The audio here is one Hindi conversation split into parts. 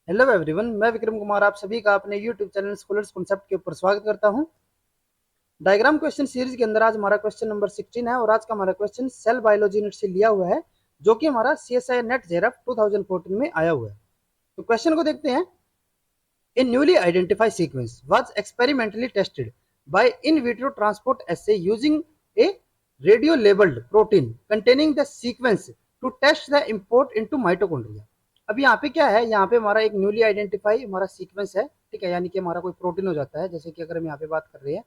हेलो एवरीवन, मैं विक्रम कुमार आप सभी का अपने यूट्यूब चैनल स्कॉलर्स कॉन्सेप्ट के ऊपर स्वागत करता हूं। डायग्राम क्वेश्चन सीरीज के अंदर आज हमारा क्वेश्चन नंबर 16 है और आज का हमारा क्वेश्चन सेल बायोलॉजी यूनिट से लिया हुआ है, जो कि हमारा CSI नेट जेआरएफ 2014 में आया हुआ है। तो क्वेश्चन को देखते हैं। A newly identified sequence was experimentally tested by in vitro transport assay using a radio-labeled protein containing the sequence to test the import into mitochondria। अब यहाँ पे क्या है, यहाँ पे हमारा एक न्यूली आइडेंटिफाई हमारा सीक्वेंस है, ठीक है, यानी कि हमारा कोई प्रोटीन हो जाता है। जैसे कि अगर हम यहाँ पे बात कर रहे हैं,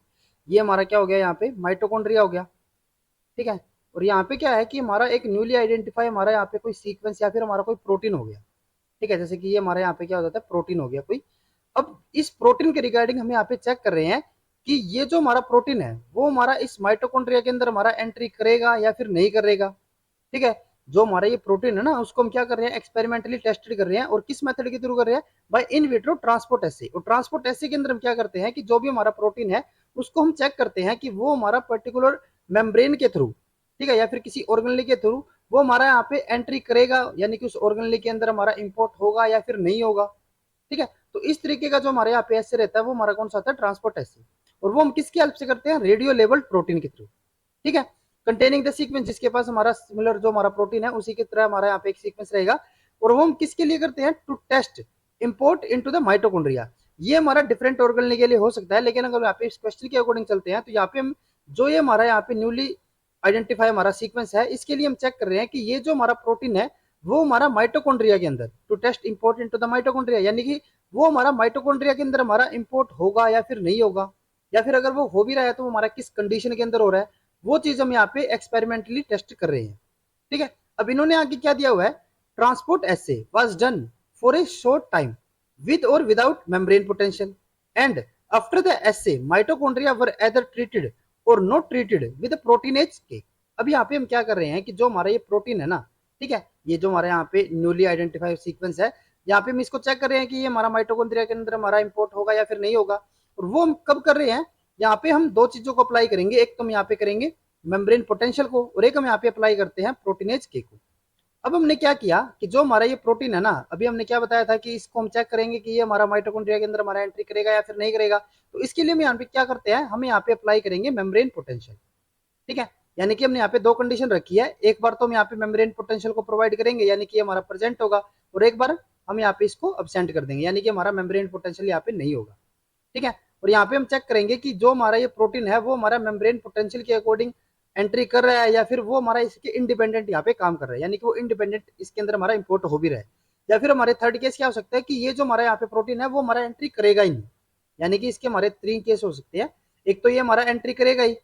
ये हमारा क्या हो गया, यहाँ पे माइटोकॉन्ड्रिया हो गया, ठीक है। और यहाँ पे क्या है कि हमारा एक न्यूली आइडेंटिफाई हमारा यहाँ पे कोई सीक्वेंस या फिर हमारा कोई प्रोटीन हो गया, ठीक है। जैसे कि ये हमारे यहाँ पे क्या हो जाता है, प्रोटीन हो गया कोई। अब इस प्रोटीन के रिगार्डिंग हम यहाँ पे चेक कर रहे हैं कि ये जो हमारा प्रोटीन है वो हमारा इस माइटोकॉन्ड्रिया के अंदर हमारा एंट्री करेगा या फिर नहीं करेगा, ठीक है। जो हमारा ये प्रोटीन है ना, उसको हम क्या कर रहे हैं, एक्सपेरिमेंटली टेस्टेड कर रहे हैं। और किस मेथड के थ्रू कर रहे हैं, बाय इन विट्रो ट्रांसपोर्ट एसे। और ट्रांसपोर्ट एसे के अंदर हम क्या करते हैं कि जो भी हमारा प्रोटीन है उसको हम चेक करते हैं कि वो हमारा पर्टिकुलर मेम्ब्रेन के थ्रू, ठीक है, या फिर किसी ऑर्गेनली के थ्रू वो हमारा यहाँ पे एंट्री करेगा, यानी कि उस ऑर्गेनली के अंदर हमारा इंपोर्ट होगा या फिर नहीं होगा, ठीक है। तो इस तरीके का जो हमारे यहाँ पे ऐसे रहता है वो हमारा कौन सा आता है, ट्रांसपोर्ट ऐसे। और वो हम किसकी हेल्प से करते हैं, रेडियो लेबल्ड प्रोटीन के थ्रू, ठीक है। कंटेनिंग द सीक्वेंस, जिसके पास हमारा सिमिलर जो हमारा प्रोटीन है उसी की तरह हमारा यहाँ पे एक सीक्वेंस रहेगा। और वो हम किसके लिए करते हैं, to test import into the mitochondria. ये हमारा डिफरेंट ऑर्गेनल के लिए हो सकता है, लेकिन अगर यहाँ पे इस क्वेश्चन के अकॉर्डिंग चलते हैं तो यहाँ पे हम जो ये हमारा यहाँ पे न्यूली आइडेंटिफाई हमारा सीक्वेंस है, इसके लिए हम चेक कर रहे हैं कि ये जो हमारा प्रोटीन है वो हमारा माइटोकॉन्ड्रिया के अंदर, to test import into the mitochondria, यानी कि वो हमारा माइटोकॉन्ड्रिया के अंदर हमारा इंपोर्ट होगा या फिर नहीं होगा, या फिर अगर वो हो भी रहा है तो वो हमारा किस कंडीशन के अंदर हो रहा है, वो चीज हम यहाँ पे एक्सपेरिमेंटली टेस्ट कर रहे हैं, ठीक है। अब इन्होंने आगे क्या दिया हुआ है, transport essay was done for a short time with or without membrane potential and after the assay mitochondria were either treated or not treated with a proteinase K। अब यहाँ पे हम क्या कर रहे हैं कि जो हमारा ये प्रोटीन है ना, ठीक है, ये जो हमारे यहाँ पे न्यूली आइडेंटिफाइड सीक्वेंस है, यहाँ पे हम इसको चेक कर रहे हैं कि ये हमारा माइटोकॉन्ड्रिया के अंदर हमारा इंपोर्ट होगा या फिर नहीं होगा। और वो हम कब कर रहे हैं, यहाँ पे हम दो चीजों को अप्लाई करेंगे। एक तो हम यहाँ पे करेंगे मेम्ब्रेन पोटेंशियल को, और एक हम यहाँ पे अप्लाई करते हैं प्रोटीनेज के को। अब हमने क्या किया कि जो हमारा ये प्रोटीन है ना, अभी हमने क्या बताया था कि इसको हम चेक करेंगे कि ये हमारा माइटोकॉन्ड्रिया के अंदर हमारा एंट्री करेगा या फिर नहीं करेगा। तो इसके लिए हम यहाँ पे क्या करते हैं, हम यहाँ पे अप्लाई करेंगे मेम्ब्रेन पोटेंशियल, ठीक है। यानी कि हमने यहाँ पे दो कंडीशन रखी है, एक बार तो हम यहाँ पे मेम्ब्रेन पोटेंशियल को प्रोवाइड करेंगे यानी कि हमारा प्रेजेंट होगा, और एक बार हम यहाँ पे इसको अब्सेंट कर देंगे यानी कि हमारा मेम्ब्रेन पोटेंशियल यहाँ पे नहीं होगा, ठीक है। और यहाँ पे हम चेक करेंगे कि जो हमारा ये प्रोटीन है वो हमारा मेम्ब्रेन पोटेंशियल के अकॉर्डिंग एंट्री कर रहा है या फिर वो हमारा इसके इंडिपेंडेंट यहाँ पे काम कर रहा है, यानी कि वो इंडिपेंडेंट इसके अंदर हमारा इंपोर्ट हो भी रहा है। या फिर हमारे थर्ड केस क्या हो सकता है कि ये जो हमारा यहाँ पे प्रोटीन है वो हमारा एंट्री करेगा ही नहीं, यानी कि इसके हमारे तीन केस हो सकते हैं। एक तो ये हमारा एंट्री करेगा ही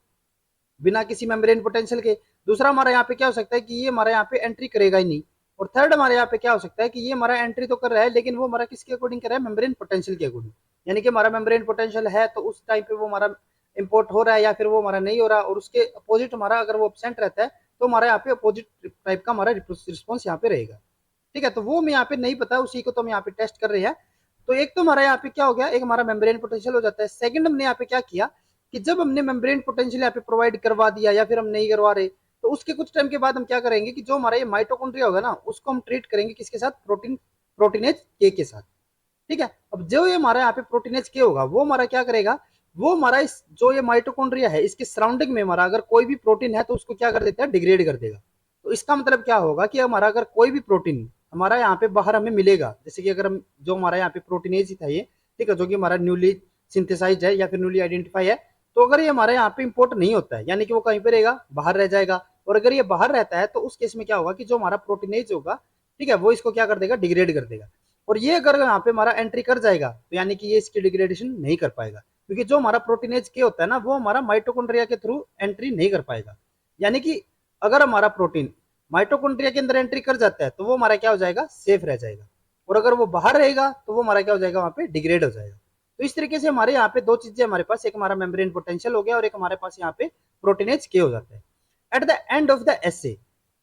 बिना किसी मेम्ब्रेन पोटेंशियल के, दूसरा हमारा यहाँ पे क्या हो सकता है कि ये हमारा यहाँ पे एंट्री करेगा ही नहीं, और थर्ड हमारे यहाँ पे क्या हो सकता है कि ये हमारा एंट्री तो कर रहा है लेकिन वो हमारा किसके अकॉर्डिंग कर रहा है, मेम्ब्रेन पोटेंशियल के अकॉर्डिंग। यानी कि हमारा मेम्ब्रेन पोटेंशियल है तो उस टाइम पे वो हमारा इंपोर्ट हो रहा है या फिर वो हमारा नहीं हो रहा, और उसके अपोजिट हमारा अगर वो एब्सेंट रहता है तो हमारा यहाँ पे अपोजिट टाइप का हमारा रिस्पॉन्स यहाँ पे रहेगा, ठीक है। तो वो हमें यहाँ पे नहीं पता, उसी को तो हम यहाँ पे टेस्ट कर रहे हैं। तो एक तो हमारा यहाँ पे क्या हो गया, एक हमारा मेम्ब्रेन पोटेंशियल हो जाता है। सेकंड हमने यहाँ पे क्या किया कि जब हमने मेम्ब्रेन पोटेंशियल यहाँ पे प्रोवाइड करवा दिया या फिर हम नहीं करवा रहे, तो उसके कुछ टाइम के बाद हम क्या करेंगे कि जो हमारा ये माइटोकॉन्ड्रिया होगा ना उसको हम ट्रीट करेंगे किसके साथ, प्रोटीनेज के साथ, ठीक है। अब जो ये हमारा यहाँ पे प्रोटीनेज के होगा वो हमारा क्या करेगा, वो हमारा इस जो ये माइटोकॉन्ड्रिया है इसके सराउंडिंग में हमारा अगर कोई भी प्रोटीन है तो उसको क्या कर देता है, डिग्रेड कर देगा। तो इसका मतलब क्या होगा कि हमारा अगर कोई भी प्रोटीन हमारा यहाँ पे बाहर हमें मिलेगा, जैसे कि अगर हम जो हमारा यहाँ पे प्रोटीनेज था ये, ठीक है, जो कि हमारा न्यूली सिंथेसाइज है या फिर न्यूली आइडेंटिफाई है, तो अगर ये हमारे यहाँ पे इंपोर्ट नहीं होता है यानी कि वो कहीं पे रहेगा, बाहर रह जाएगा। और अगर ये बाहर रहता है तो उस केस में क्या होगा कि जो हमारा प्रोटीनेज होगा, ठीक है, वो इसको क्या कर देगा, डिग्रेड कर देगा। और ये अगर यहाँ पे हमारा एंट्री कर जाएगा तो यानी कि ये इसकी डिग्रेडेशन नहीं कर पाएगा, क्योंकि जो हमारा प्रोटीनेज के होता है ना वो हमारा माइटोकॉन्ड्रिया के थ्रू एंट्री नहीं कर पाएगा। यानी कि अगर हमारा प्रोटीन माइटोकॉन्ड्रिया के अंदर एंट्री कर जाता है तो वो हमारा क्या हो जाएगा, सेफ रह जाएगा। और अगर वो बाहर रहेगा तो वो हमारा क्या हो जाएगा, वहां पे डिग्रेड हो जाएगा। तो इस तरीके से हमारे यहाँ पे दो चीजें हमारे पास, एक हमारा मेम्ब्रेन पोटेंशियल हो गया और एक हमारे पास यहाँ पे प्रोटीनेज के हो जाता है। At the end of the essay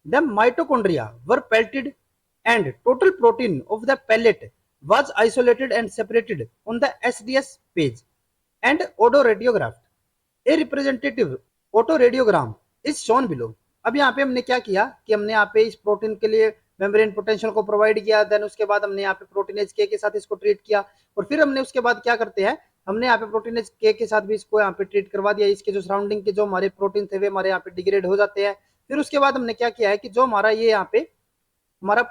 the mitochondria were pelleted and total protein of the pellet was isolated and separated on the SDS page and autoradiographed. A representative autoradiogram is shown below। अब यहाँ पे हमने क्या किया कि हमने यहाँ पे इस प्रोटीन के लिए मेम्ब्रेन पोटेंशियल को प्रोवाइड किया, देन उसके बाद हमने यहाँ पे प्रोटीनेज के साथ इसको ट्रीट किया, और फिर हमने उसके बाद क्या करते हैं, हमने यहाँ पे प्रोटीनेज के साथ भी इसको यहाँ पे ट्रीट करवा दिया। इसके जो सराउंडिंग के जो हमारे प्रोटीन थे वे हमारे यहाँ पे डिग्रेड हो जाते हैं। फिर उसके बाद हमने क्या किया है कि जो हमारा ये यहाँ पे हमारा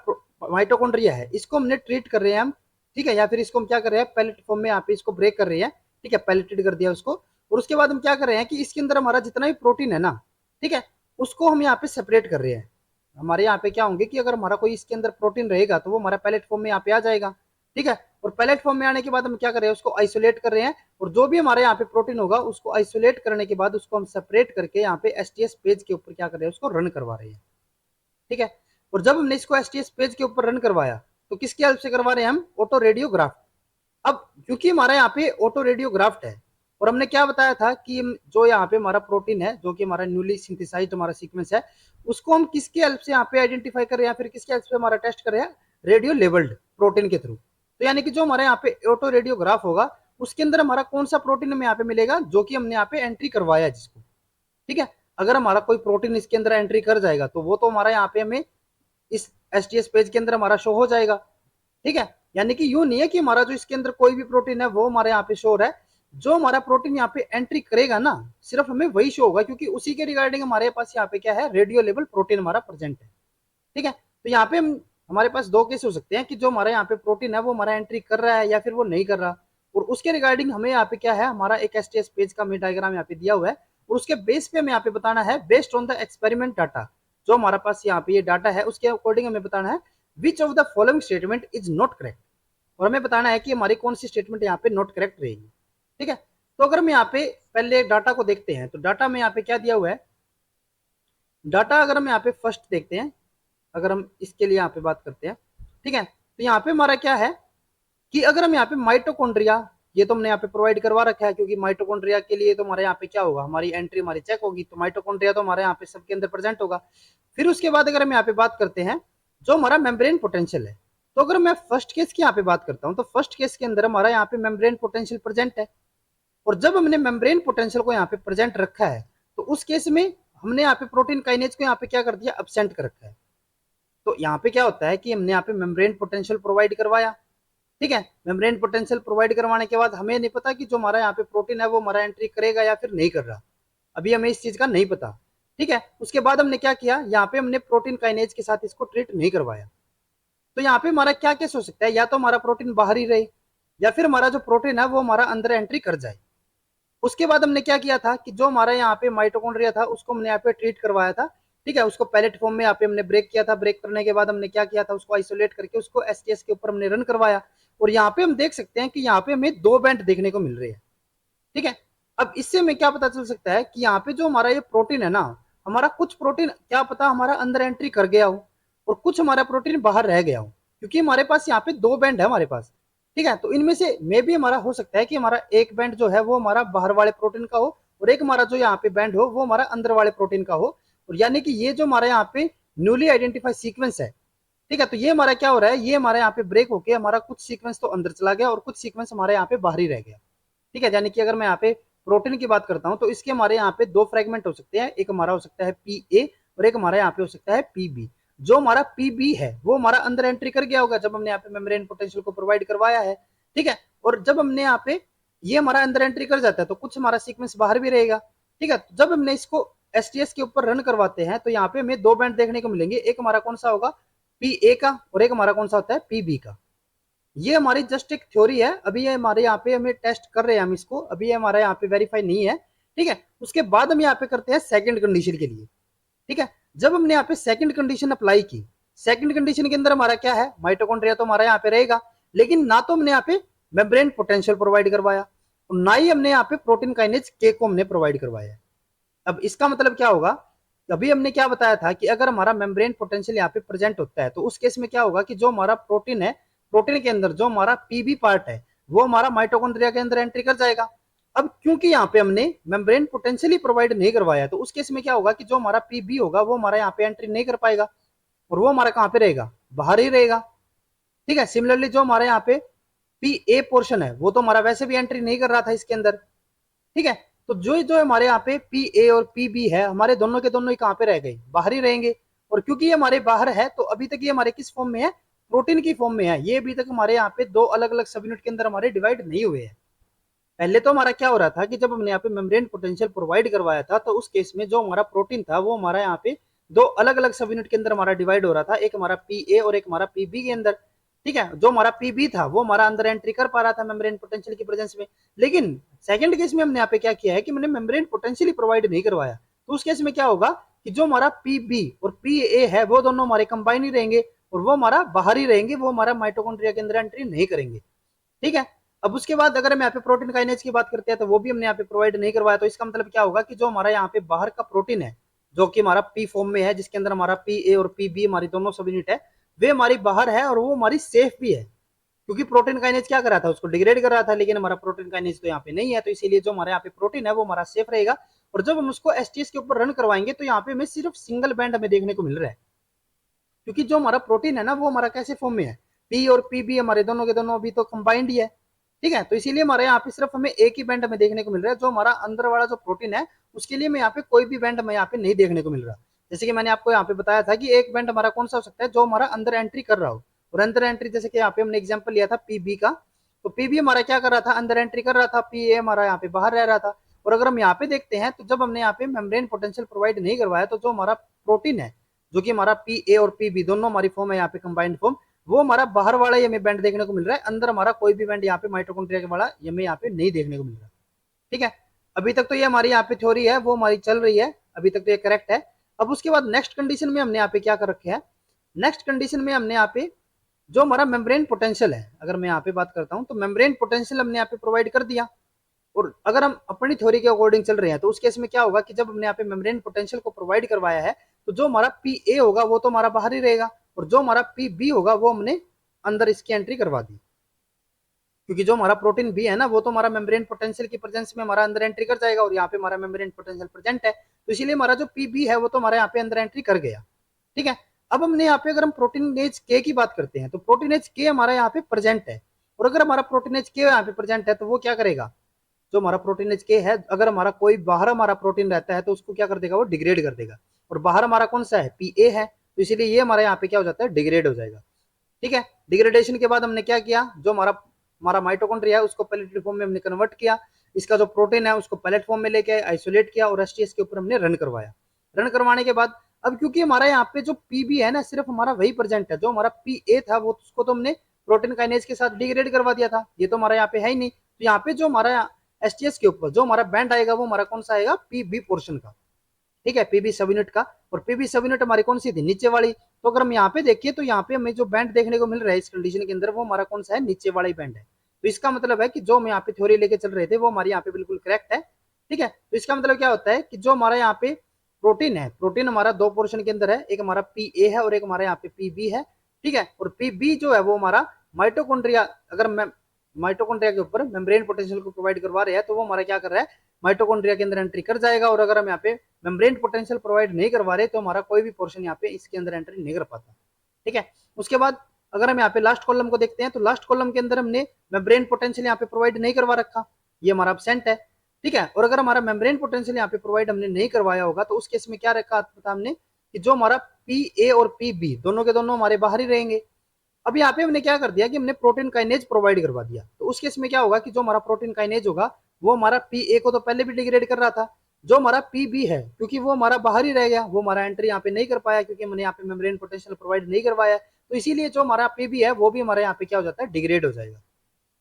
माइटोकॉन्ड्रिया है इसको हमने ट्रीट कर रहे हैं हम, ठीक है, या फिर इसको हम क्या कर रहे हैं, पैलेट फॉर्म में यहाँ पे इसको ब्रेक कर रहे हैं, ठीक है, पैलेटेड कर दिया उसको। और उसके बाद हम क्या कर रहे हैं कि इसके अंदर हमारा जितना भी प्रोटीन है ना, ठीक है, उसको हम यहाँ पे सेपरेट कर रहे हैं। हमारे यहाँ पे क्या होंगे कि अगर हमारा कोई इसके अंदर प्रोटीन रहेगा तो वो हमारा पैलेट फॉर्म में यहाँ पे आ जाएगा, ठीक है। और पैलेट फॉर्म में आने के बाद हम क्या कर रहे हैं, उसको आइसोलेट कर रहे हैं, और जो भी हमारे यहाँ पे प्रोटीन होगा उसको आइसोलेट करने के बाद उसको हम सेपरेट करके यहाँ पे एसटीएस पेज के ऊपर क्या कर रहे हैं, उसको रन करवा रहे हैं, ठीक है। और जब हमने इसको एसटीएस पेज के ऊपर रन करवाया तो किसकी हेल्प से करवा रहे हैं हम, ऑटो रेडियोग्राफ। अब क्योंकि हमारा यहाँ पे ऑटो रेडियोग्राफ्ट है, और हमने क्या बताया था कि जो यहाँ पे हमारा प्रोटीन है, जो कि हमारा न्यूली सिंथेसाइज्ड हमारा सीक्वेंस है, उसको हम किसकी हेल्प से यहाँ पे आइडेंटिफाई कर रहे हैं, फिर किसकी हेल्प से हमारा टेस्ट कर रहे हैं, रेडियो लेवल्ड प्रोटीन के थ्रू। तो यानी कि जो हमारे यहाँ पे ऑटो रेडियोग्राफ होगा उसके अंदर हमारा कौन सा प्रोटीन हमें यहाँ पे मिलेगा, जो कि हमने यहाँ पे एंट्री करवाया जिसको, ठीक है। अगर हमारा कोई प्रोटीन इसके अंदर एंट्री कर जाएगा तो वो तो हमारा यहाँ पे हमें इस एसटीएस पेज के अंदर हमारा शो हो जाएगा, ठीक है। यानी कि यूं नहीं है कि हमारा जो इसके अंदर कोई भी प्रोटीन है वो हमारे यहाँ पे शो हो रहा है, जो हमारा प्रोटीन यहाँ पे एंट्री करेगा ना सिर्फ हमें वही शो होगा, क्योंकि उसी के रिगार्डिंग हमारे पास यहाँ पे क्या है, रेडियो लेवल प्रोटीन हमारा प्रेजेंट है, ठीक है। तो यहाँ पे हमारे पास दो केस हो सकते हैं कि जो हमारा यहाँ पे प्रोटीन है वो हमारा एंट्री कर रहा है या फिर वो नहीं कर रहा, और उसके रिगार्डिंग हमें यहाँ पे क्या है, हमारा एक एसटीएस पेज का हमें डायग्राम यहाँ पे दिया हुआ है, और उसके बेस पे हमें यहाँ पे बताना है, based on the experiment data, जो हमारा पास यहाँ पे ये डाटा है उसके अकॉर्डिंग हमें बताना है which of the following statement is not correct, और हमें बताना है कि हमारी कौन सी स्टेटमेंट यहाँ पे नॉट करेक्ट रहेगी, ठीक है। तो अगर हम यहाँ पे पहले डाटा को देखते हैं तो डाटा में यहाँ पे क्या दिया हुआ है, डाटा अगर हम यहाँ पे फर्स्ट देखते हैं, अगर हम इसके लिए यहाँ पे बात करते हैं, ठीक है, तो यहाँ पे हमारा क्या है कि अगर हम यहाँ पे माइटोकॉन्ड्रिया, ये तो हमने यहाँ पे प्रोवाइड करवा रखा है, क्योंकि माइटोकॉन्ड्रिया के लिए तो हमारे यहाँ पे क्या होगा, हमारी एंट्री हमारी चेक होगी, तो माइटोकॉन्ड्रिया तो हमारे यहाँ पे सबके अंदर प्रेजेंट होगा। फिर उसके बाद अगर हम यहाँ पे बात करते हैं जो हमारा मेम्ब्रेन पोटेंशियल है, तो अगर मैं फर्स्ट केस की यहाँ पे बात करता हूँ तो फर्स्ट केस के अंदर हमारा यहाँ पे मेम्ब्रेन पोटेंशियल प्रेजेंट है, और जब हमने मेम्ब्रेन पोटेंशियल को यहाँ पे प्रेजेंट रखा है तो उस केस में हमने यहाँ पे प्रोटीन काइनेज को यहाँ पे क्या कर दिया, एब्सेंट कर रखा है। तो यहाँ पे क्या होता है कि हमने यहाँ पे मेम्ब्रेन पोटेंशियल प्रोवाइड करवाया, ठीक है, मेम्ब्रेन पोटेंशियल प्रोवाइड करवाने के बाद हमें नहीं पता कि जो हमारा यहाँ पे प्रोटीन है वो हमारा एंट्री करेगा या फिर नहीं कर रहा, अभी हमें इस चीज का नहीं पता, ठीक है। उसके बाद हमने क्या किया, यहाँ पे हमने प्रोटीन काइनेज के साथ इसको ट्रीट नहीं करवाया। तो यहाँ पे हमारा क्या केस हो सकता है, या तो हमारा प्रोटीन बाहर ही रहे या फिर हमारा जो प्रोटीन है वो हमारा अंदर एंट्री कर जाए। उसके बाद हमने क्या किया था कि जो हमारा यहाँ पे माइटोकॉन्ड्रिया था उसको हमने यहाँ पे ट्रीट करवाया था, ठीक है, उसको पैलेट फॉर्म में यहाँ पे हमने ब्रेक किया था, ब्रेक करने के बाद हमने क्या किया था, उसको आइसोलेट करके उसको एसटीएस के ऊपर हमने रन करवाया, और यहाँ पे हम देख सकते हैं कि यहाँ पे हमें दो बैंड देखने को मिल रहे हैं, ठीक है। अब इससे हमें क्या पता चल सकता है कि यहाँ पे जो हमारा ये प्रोटीन है ना, हमारा कुछ प्रोटीन क्या पता हमारा अंदर एंट्री कर गया हो और कुछ हमारा प्रोटीन बाहर रह गया हो, क्योंकि हमारे पास यहाँ पे दो बैंड है हमारे पास, ठीक है। तो इनमें से मे भी हमारा हो सकता है कि हमारा एक बैंड जो है वो हमारा बाहर वाले प्रोटीन का हो, और एक हमारा जो यहाँ पे बैंड हो वो हमारा अंदर वाले प्रोटीन का हो, और यानी कि ये जो हमारा यहाँ पे न्यूली आइडेंटिफाइड सीक्वेंस है, ठीक है, तो ये हमारा क्या हो रहा है, ये हमारे यहाँ पे ब्रेक होके हमारा कुछ सीक्वेंस तो अंदर चला गया और कुछ सीक्वेंस हमारे यहाँ पे बाहर ही रह गया, ठीक है। यानी कि अगर मैं यहाँ पे प्रोटीन की बात करता हूँ तो इसके हमारे यहाँ पे दो फ्रेगमेंट हो सकते हैं, एक हमारा हो सकता है पी ए और एक हमारे यहाँ पे हो सकता है पी बी। जो हमारा पी बी है वो हमारा अंदर एंट्री कर गया होगा जब हमने यहाँ पे मेम्ब्रेन पोटेंशियल को प्रोवाइड करवाया है, ठीक है। और जब हमने यहाँ पे ये हमारा अंदर एंट्री कर जाता है तो कुछ हमारा सीक्वेंस बाहर भी रहेगा, ठीक है। जब हमने इसको एसटीएस के ऊपर रन करवाते हैं तो यहाँ पे हमें दो बैंड देखने को मिलेंगे, एक हमारा कौन सा होगा, पी ए का, और एक हमारा कौन सा होता है, पी बी का। ये हमारी जस्ट एक थ्योरी है, अभी ये हमारे यहाँ पे हमें टेस्ट कर रहे हैं हम इसको, अभी ये हमारे यहाँ पे वेरीफाई नहीं है, ठीक है। उसके बाद हम यहाँ पे करते हैं सेकंड कंडीशन के लिए, ठीक है। जब हमने यहाँ पे सेकंड कंडीशन अप्लाई की, सेकंड कंडीशन के अंदर हमारा क्या है, माइटोकॉन्ड्रिया तो हमारा यहाँ पे रहेगा, लेकिन ना तो हमने यहाँ पे मेम्ब्रेन पोटेंशियल प्रोवाइड करवाया और ना ही हमने यहाँ पे प्रोटीन काइनेज के को हमने प्रोवाइड करवाया। अब इसका मतलब क्या होगा, अभी हमने क्या बताया था कि अगर हमारा मेम्ब्रेन पोटेंशियल यहाँ पे प्रेजेंट होता है तो उस केस में क्या होगा कि जो हमारा प्रोटीन है, प्रोटीन के अंदर जो हमारा पीबी पार्ट है वो हमारा माइटोकॉन्ड्रिया के अंदर एंट्री कर जाएगा। अब क्योंकि यहाँ पे हमने मेम्ब्रेन पोटेंशियल ही प्रोवाइड नहीं करवाया तो उस केस में क्या होगा कि जो हमारा पीबी होगा वो हमारा यहाँ पे एंट्री नहीं कर पाएगा और वो हमारा कहाँ पे रहेगा, बाहर ही रहेगा, ठीक है। सिमिलरली जो हमारे यहाँ पे पी ए पोर्शन है वो तो हमारा वैसे भी एंट्री नहीं कर रहा था इसके अंदर, ठीक है। तो जो जो हमारे यहाँ पे पी ए और पी बी है हमारे दोनों के दोनों ही कहाँ पे रह गए, बाहर ही रहेंगे, और क्योंकि ये हमारे बाहर है तो अभी तक ये हमारे किस फॉर्म में है, प्रोटीन की फॉर्म में है। ये अभी तक हमारे यहाँ पे दो अलग अलग सब यूनिट के अंदर हमारे डिवाइड नहीं हुए हैं। पहले तो हमारा क्या हो रहा था कि जब हमने यहाँ पे मेम्ब्रेन पोटेंशियल प्रोवाइड करवाया था तो उस केस में जो हमारा प्रोटीन था वो हमारा यहाँ पे दो अलग अलग सब यूनिट के अंदर हमारा डिवाइड हो रहा था, एक हमारा पी ए और एक हमारा पी बी के अंदर। ठीक है, जो हमारा पी बी था वो हमारा अंदर एंट्री कर पा रहा था मेम्ब्रेन पोटेंशियल की प्रेजेंस में। लेकिन सेकंड केस में हमने यहाँ पे क्या किया है कि मैंने मेम्ब्रेन पोटेंशियल प्रोवाइड नहीं करवाया, तो उस केस में क्या होगा कि जो हमारा पी बी और पी ए है वो दोनों हमारे कंबाइन ही रहेंगे और वो हमारा बाहर ही रहेंगे, वो हमारा माइटोकॉन्ड्रिया के अंदर एंट्री नहीं करेंगे। ठीक है, अब उसके बाद अगर हम यहाँ पे प्रोटीन काइनेज की बात करते हैं तो वो भी हमने यहाँ पे प्रोवाइड नहीं करवाया, तो इसका मतलब क्या होगा कि जो हमारा यहाँ पे बाहर का प्रोटीन है जो कि हमारा पी फॉर्म में है, जिसके अंदर हमारा पी ए और पी बी हमारी दोनों सब यूनिट है, वे हमारी बाहर है और वो हमारी सेफ भी है, क्योंकि प्रोटीन काइनेज क्या कर रहा था, उसको डिग्रेड कर रहा था, लेकिन हमारा प्रोटीन काइनेज तो यहाँ पे नहीं है, तो इसीलिए जो हमारे यहाँ पे प्रोटीन है वो हमारा सेफ रहेगा। और जब हम उसको एसटीएस के ऊपर रन करवाएंगे तो यहाँ पे हमें सिर्फ सिंगल बैंड हमें देखने को मिल रहा है, क्योंकि जो हमारा प्रोटीन है ना वो हमारा कैसे फॉर्म में है, पी और पी बी हमारे दोनों के दोनों अभी तो कंबाइंड ही है। ठीक है, तो इसीलिए हमारे यहाँ पे सिर्फ हमें एक ही बैंड हमें देखने को मिल रहा है, जो हमारा अंदर वाला जो प्रोटीन है उसके लिए मैं यहाँ पे कोई भी बैंड हमें यहाँ पे नहीं देखने को मिल रहा। जैसे कि मैंने आपको यहाँ पे बताया था कि एक बैंड हमारा कौन सा हो सकता है, जो हमारा अंदर एंट्री कर रहा हो, और अंदर एंट्री जैसे कि यहाँ पे हमने एग्जाम्पल लिया था पीबी का, तो पीबी हमारा क्या कर रहा था, अंदर एंट्री कर रहा था, पी ए हमारा यहाँ पे बाहर रह रहा था। और अगर हम यहाँ पे देखते हैं तो जब हमने यहाँ पे मेम्ब्रेन पोटेंशियल प्रोवाइड नहीं करवाया तो जो हमारा प्रोटीन है जो कि हमारा पी ए और पी बी दोनों हमारी फॉर्म है यहाँ पे कंबाइंड फॉर्म, वो हमारा बाहर वाला ही हमें बैंड देखने को मिल रहा है, अंदर हमारा कोई भी बैंड यहाँ पे माइटोकॉन्ड्रिया के वाला हमें यहाँ पे नहीं देखने को मिल रहा। ठीक है, अभी तक तो ये हमारी यहाँ पे थ्योरी है वो हमारी चल रही है, अभी तक तो ये करेक्ट है। अब उसके बाद नेक्स्ट कंडीशन में हमने यहाँ पे क्या कर रखे है, नेक्स्ट कंडीशन में हमने यहाँ पे जो हमारा मेम्ब्रेन पोटेंशियल है, अगर मैं यहाँ पे बात करता हूँ तो मेम्ब्रेन पोटेंशियल हमने यहाँ पे प्रोवाइड कर दिया, और अगर हम अपनी थ्योरी के अकॉर्डिंग चल रहे हैं तो उस केस में क्या होगा कि जब हमने यहाँ पे मेम्ब्रेन पोटेंशियल को प्रोवाइड करवाया है तो जो हमारा पी ए होगा वो तो हमारा बाहर ही रहेगा, और जो हमारा पी बी होगा वो हमने अंदर इसकी एंट्री करवा दी, क्योंकि जो हमारा प्रोटीन बी है ना वो तो हमारा मेम्ब्रेन पोटेंशियल की प्रेजेंस में हमारा अंदर एंट्री कर जाएगा, और यहाँ पे हमारा मेम्ब्रेन पोटेंशियल प्रेजेंट है, तो इसीलिए हमारा जो पी बी है वो तो हमारे यहाँ पे अंदर एंट्री कर गया। ठीक है, अब हमने यहाँ पे अगर हम प्रोटीनेज के की बात करते हैं तो प्रोटीनेज के हमारा यहाँ पे प्रेजेंट है, और अगर हमारा प्रोटीनेज के यहाँ पे प्रेजेंट है तो वो क्या करेगा, जो हमारा प्रोटीनेज के है अगर हमारा कोई बाहर हमारा प्रोटीन रहता है तो उसको क्या कर देगा, वो डिग्रेड कर देगा, और बाहर हमारा कौन सा है, पी ए है, तो इसीलिए ये हमारे यहाँ पे क्या हो जाता है, डिग्रेड हो जाएगा। ठीक है, डिग्रेडेशन के बाद हमने क्या किया, जो हमारा हमारा माइटोकॉन्ड्रिया है उसको पैलेट फॉर्म में हमने कन्वर्ट किया, इसका जो प्रोटीन है उसको पैलेट फॉर्म में लेके आइसोलेट किया और एसटीएस के ऊपर हमने रन करवाया। रन करवाने के बाद अब क्योंकि हमारा यहाँ पे जो पीबी है ना सिर्फ हमारा वही प्रेजेंट है, जो हमारा पी ए था वो उसको तो हमने प्रोटीन काइनेज के साथ डिग्रेड करवा दिया था, ये तो हमारा यहाँ पे है ही नहीं, तो यहाँ पे जो हमारा एसटीएस के ऊपर जो हमारा बैंड आएगा वो हमारा कौन सा आएगा, पीबी पोर्शन का। ठीक है, पीबी सब यूनिट का, और पीबी सब यूनिट हमारी कौन सी थी, नीचे वाली, तो अगर हम यहाँ पे देखिए तो यहाँ पे हमें जो बैंड देखने को मिल रहा है इस कंडीशन के अंदर वो हमारा कौन सा है, नीचे वाला ही बैंड है, तो इसका मतलब है कि जो हम यहाँ पे थ्योरी लेके चल रहे थे वो हमारी यहाँ पे बिल्कुल करेक्ट है। ठीक है, तो इसका मतलब क्या होता है कि जो हमारा यहाँ पे प्रोटीन है, प्रोटीन हमारा दो पोर्शन के अंदर है, एक हमारा पी ए है और एक हमारा यहाँ पे पी बी है। ठीक है, और पी बी जो है वो हमारा माइटोकॉन्ड्रिया, अगर मैं माइटोकॉन्ड्रिया के ऊपर मेम्ब्रेन पोटेंशियल को प्रोवाइड करवा रहे हैं तो वो हमारा क्या कर रहा है, माइटोकॉन्ड्रिया के अंदर एंट्री कर जाएगा, और अगर हम यहाँ पे मेम्ब्रेन पोटेंशियल प्रोवाइड नहीं करवा रहे तो हमारा कोई भी पोर्शन यहाँ पे इसके अंदर एंट्री नहीं कर पाता। ठीक है, उसके बाद अगर हम यहाँ पे लास्ट कॉलम को देखते हैं तो लास्ट कॉलम के अंदर हमने मेम्ब्रेन पोटेंशियल यहाँ पे प्रोवाइड नहीं करवा रखा, ये हमारा एब्सेंट है। ठीक है, और अगर हमारा मेम्ब्रेन पोटेंशियल यहाँ पे प्रोवाइड हमने नहीं करवाया होगा तो उस केस में क्या रखा था हमने कि जो हमारा पी ए और पी बी दोनों के दोनों हमारे बाहर ही रहेंगे। अब यहाँ पे हमने क्या कर दिया कि हमने प्रोटीन काइनेज प्रोवाइड करवा दिया, तो उस केस में क्या होगा कि जो हमारा प्रोटीन काइनेज होगा वो हमारा पी ए को तो पहले भी डिग्रेड कर रहा था, जो हमारा पी बी है क्योंकि वो हमारा बाहर ही रह गया, वो हमारा एंट्री यहाँ पे नहीं कर पाया क्योंकि हमने यहाँ पे मेम्ब्रेन पोटेंशियल प्रोवाइड नहीं करवाया, तो इसीलिए जो हमारा पी बी है वो भी हमारे यहाँ पे क्या हो जाता है, डिग्रेड हो जाएगा।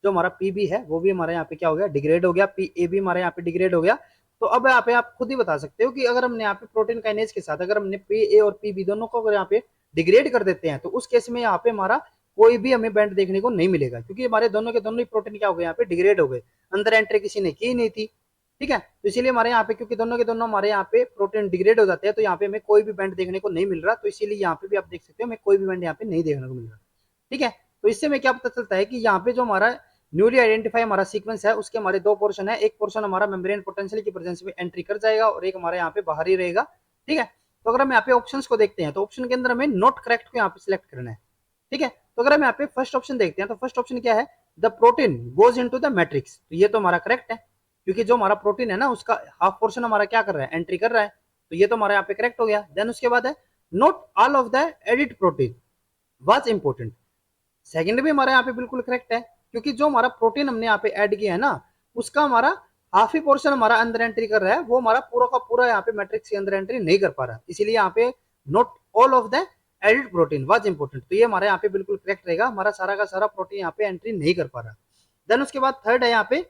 जो हमारा पी बी है वो भी हमारे यहाँ पे क्या हो गया, डिग्रेड हो गया, पी ए भी हमारे यहाँ पे डिग्रेड हो गया। तो अब यहाँ पे आप खुद ही बता सकते हो कि अगर हमने यहाँ पे प्रोटीन काइनेज के साथ अगर हमने पी ए और पी बी दोनों को अगर यहाँ पे डिग्रेड कर देते हैं तो उस केस में यहाँ पे हमारा कोई भी हमें बैंड देखने को नहीं मिलेगा, क्योंकि हमारे दोनों के दोनों ही प्रोटीन क्या हो गए, यहाँ पे डिग्रेड हो गए, अंदर एंट्री किसी ने की नहीं थी। ठीक है, तो इसीलिए हमारे यहाँ पे क्योंकि दोनों के दोनों हमारे यहाँ पे प्रोटीन डिग्रेड हो जाते हैं तो यहाँ पे हमें कोई भी बैंड देखने को नहीं मिल रहा, तो इसीलिए यहाँ पे भी आप देख सकते हो हमें कोई भी बैंड यहाँ पे नहीं देखने को मिल रहा। ठीक है, तो इससे हमें क्या पता चलता है कि यहाँ पे जो हमारा न्यूली आइडेंटिफाई हमारा सीक्वेंस है उसके हमारे दो पोर्शन है, एक पोर्शन हमारा मेम्ब्रेन पोटेंशियल की प्रेजेंस में एंट्री कर जाएगा और एक हमारे यहाँ पे बाहर ही रहेगा। ठीक है, तो अगर हम यहाँ पे ऑप्शंस को देखते हैं तो ऑप्शन के अंदर हमें नॉट करेक्ट को यहाँ पे सिलेक्ट करना है। ठीक है, तो अगर हम यहाँ पे फर्स्ट ऑप्शन देखते हैं तो फर्स्ट ऑप्शन क्या है, the protein goes into the matrix, तो ये तो हमारा करेक्ट है क्योंकि जो हमारा प्रोटीन है ना उसका हाफ पोर्शन हमारा क्या कर रहा है, एंट्री कर रहा है, तो ये तो हमारा यहाँ पे करेक्ट हो गया। देन उसके बाद है not all of the added protein was important. Second भी हमारा यहाँ पे बिल्कुल करेक्ट है, क्योंकि जो हमारा प्रोटीन हमने यहाँ पे ऐड किया है ना, उसका हमारा हाफ ही पोर्शन हमारा अंदर एंट्री कर रहा है, वो हमारा पूरा का पूरा यहाँ पे मैट्रिक्स के अंदर एंट्री नहीं कर पा रहा, इसीलिए यहाँ पे not all of the added protein was important. तो ये हमारे यहाँ पे बिल्कुल करेक्ट रहेगा, हमारा सारा का सारा प्रोटीन यहाँ पे एंट्री नहीं कर पा रहा। देन उसके बाद थर्ड है यहाँ पे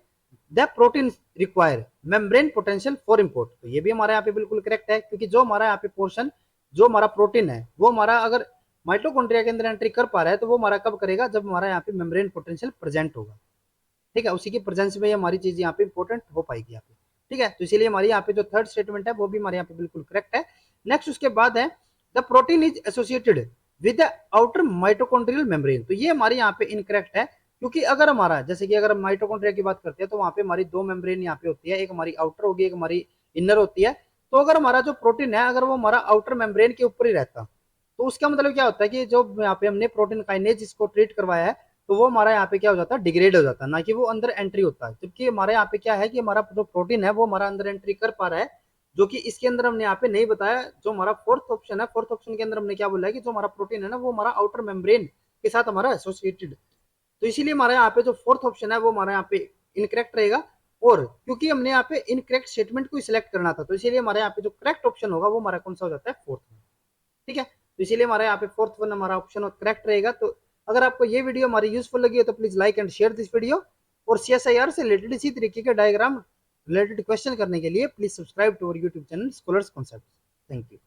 the protein require membrane potential for import. तो ये भी हमारे यहाँ पे बिल्कुल करेक्ट है, क्योंकि जो हमारा यहाँ पे पोर्शन जो हमारा प्रोटीन है वो हमारा अगर माइटोकॉन्ड्रिया के अंदर एंट्री कर पा रहा है, तो वो हमारा कब करेगा, जब हमारा यहाँ पे मेम्ब्रेन पोटेंशियल प्रेजेंट होगा। ठीक है, उसी की प्रेजेंस में हमारी चीज यहाँ पे इंपॉर्टेंट हो पाएगी यहाँ पे। ठीक है, तो इसीलिए हमारी यहाँ पे जो थर्ड स्टेटमेंट है वो भी हमारे यहाँ पे बिल्कुल करेक्ट है। नेक्स्ट उसके बाद है the protein is associated with the outer mitochondrial membrane. तो ये हमारे यहाँ पे इनकरेक्ट है, क्योंकि अगर हमारा जैसे कि अगर हम माइटोकॉन्ड्रिया की बात करते हैं तो वहाँ पे हमारी दो मेम्ब्रेन यहाँ पे होती है, एक हमारी आउटर होगी, एक हमारी इनर होती है। तो अगर हमारा जो प्रोटीन है अगर वो हमारा आउटर मेम्ब्रेन के ऊपर ही रहता, तो उसका मतलब क्या होता है कि जो यहाँ पे हमने प्रोटीन काइनेज इसको ट्रीट करवाया है, तो वो हमारा यहाँ पे क्या हो जाता है, डिग्रेड हो जाता है, ना कि वो अंदर एंट्री होता है। जबकि हमारे यहाँ पे क्या है कि हमारा जो प्रोटीन है वो हमारा अंदर एंट्री कर पा रहा है, जो कि इसके अंदर हमने यहाँ पे नहीं बताया। जो हमारा फोर्थ ऑप्शन है, फोर्थ ऑप्शन के अंदर हमने क्या बोला है कि जो हमारा प्रोटीन है ना वो हमारा आउटर मेम्ब्रेन के साथ हमारा एसोसिएटेड। तो इसीलिए हमारे यहाँ पे जो फोर्थ ऑप्शन है वो हमारे यहाँ पे इनकरेक्ट रहेगा। और क्योंकि हमने यहाँ पे इनकरेक्ट स्टेटमेंट को सिलेक्ट करना था, तो इसीलिए हमारे यहाँ पे जो करेक्ट ऑप्शन होगा वो हमारा कौन सा हो जाता है, फोर्थ में। ठीक है, तो इसीलिए हमारे यहाँ पे फोर्थ वन हमारा ऑप्शन करेक्ट रहेगा। तो अगर आपको ये वीडियो हमारी यूजफुल लगी है तो please like and share this video, और CSIR से रिलेटेड इसी तरीके के डायग्राम रिलेटेड क्वेश्चन करने के लिए please subscribe to our YouTube channel Scholars Concept. Thank you.